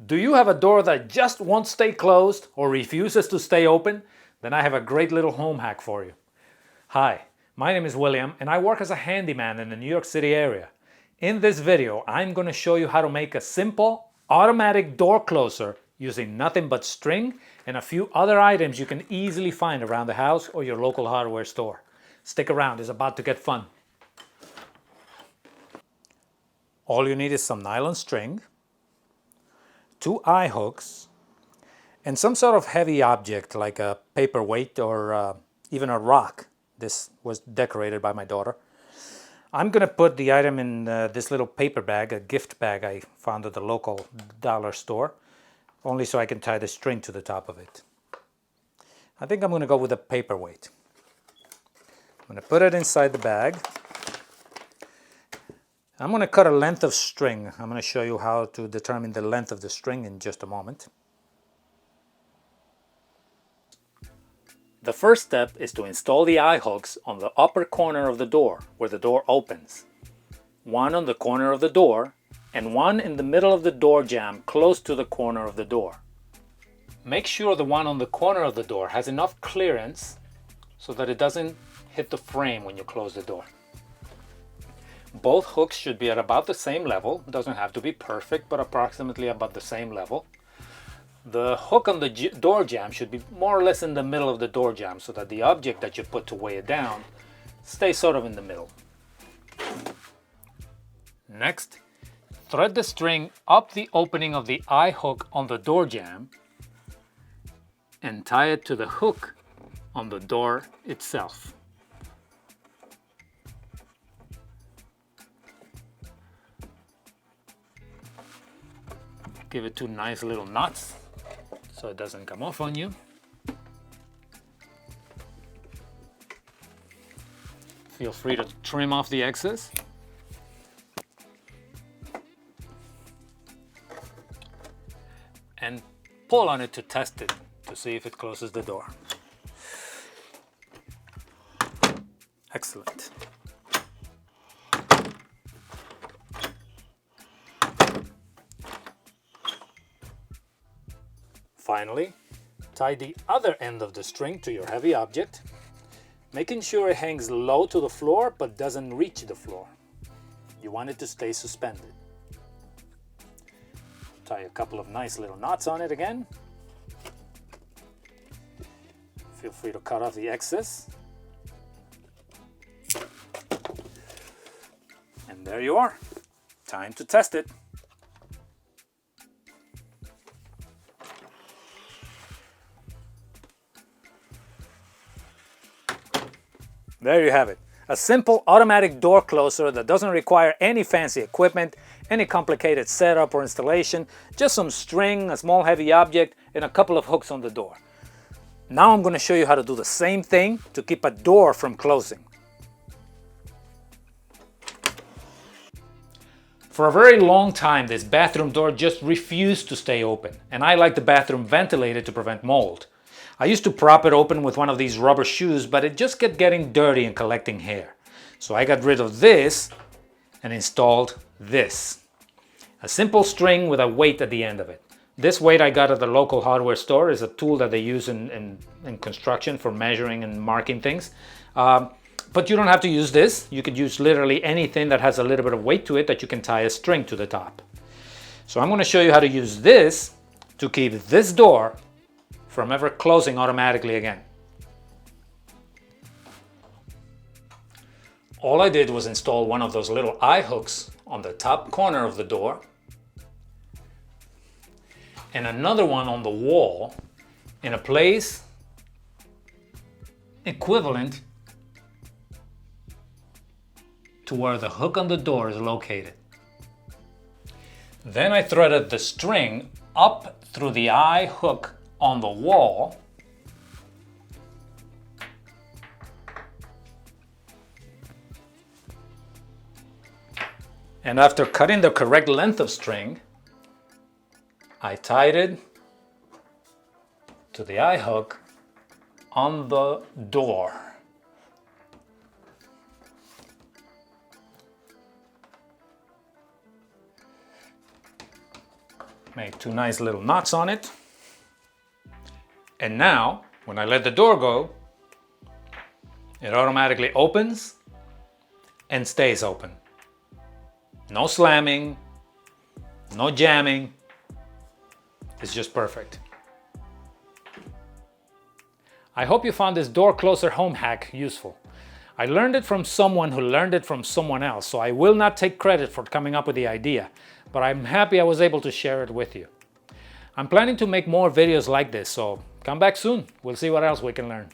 Do you have a door that just won't stay closed or refuses to stay open? Then I have a great little home hack for you. Hi, my name is William and I work as a handyman in the New York City area. In this video, I'm going to show you how to make a simple automatic door closer using nothing but string and a few other items you can easily find around the house or your local hardware store. Stick around, it's about to get fun. All you need is some nylon string, 2 eye hooks, and some sort of heavy object like a paperweight or even a rock. This was decorated by my daughter. I'm going to put the item in this little paper bag, a gift bag I found at the local dollar store, only so I can tie the string to the top of it. I think I'm going to go with a paperweight. I'm going to put it inside the bag. I'm going to cut a length of string. I'm going to show you how to determine the length of the string in just a moment. The first step is to install the eye hooks on the upper corner of the door where the door opens. One on the corner of the door and one in the middle of the door jamb close to the corner of the door. Make sure the one on the corner of the door has enough clearance so that it doesn't hit the frame when you close the door. Both hooks should be at about the same level. It doesn't have to be perfect, but approximately about the same level. The hook on the door jamb should be more or less in the middle of the door jamb so that the object that you put to weigh it down stays sort of in the middle. Next, thread the string up the opening of the eye hook on the door jamb and tie it to the hook on the door itself. Give it 2 nice little knots so it doesn't come off on you. Feel free to trim off the excess. And pull on it to test it to see if it closes the door. Excellent. Finally, tie the other end of the string to your heavy object, making sure it hangs low to the floor but doesn't reach the floor. You want it to stay suspended. Tie a couple of nice little knots on it again. Feel free to cut off the excess. And there you are. Time to test it. There you have it. A simple automatic door closer that doesn't require any fancy equipment, any complicated setup or installation, just some string, a small heavy object, and a couple of hooks on the door. Now I'm going to show you how to do the same thing to keep a door from closing. For a very long time, this bathroom door just refused to stay open, and I like the bathroom ventilated to prevent mold. I used to prop it open with one of these rubber shoes, but it just kept getting dirty and collecting hair. So I got rid of this and installed this. A simple string with a weight at the end of it. This weight I got at the local hardware store is a tool that they use in construction for measuring and marking things. But you don't have to use this. You could use literally anything that has a little bit of weight to it that you can tie a string to the top. So I'm going to show you how to use this to keep this door from ever closing automatically again. All I did was install one of those little eye hooks on the top corner of the door and another one on the wall in a place equivalent to where the hook on the door is located. Then I threaded the string up through the eye hook on the wall and after cutting the correct length of string, I tied it to the eye hook on the door. Made two nice little knots on it. And now, when I let the door go, it automatically opens and stays open. No slamming, no jamming. It's just perfect. I hope you found this door closer home hack useful. I learned it from someone who learned it from someone else, so I will not take credit for coming up with the idea, but I'm happy I was able to share it with you. I'm planning to make more videos like this, so come back soon. We'll see what else we can learn.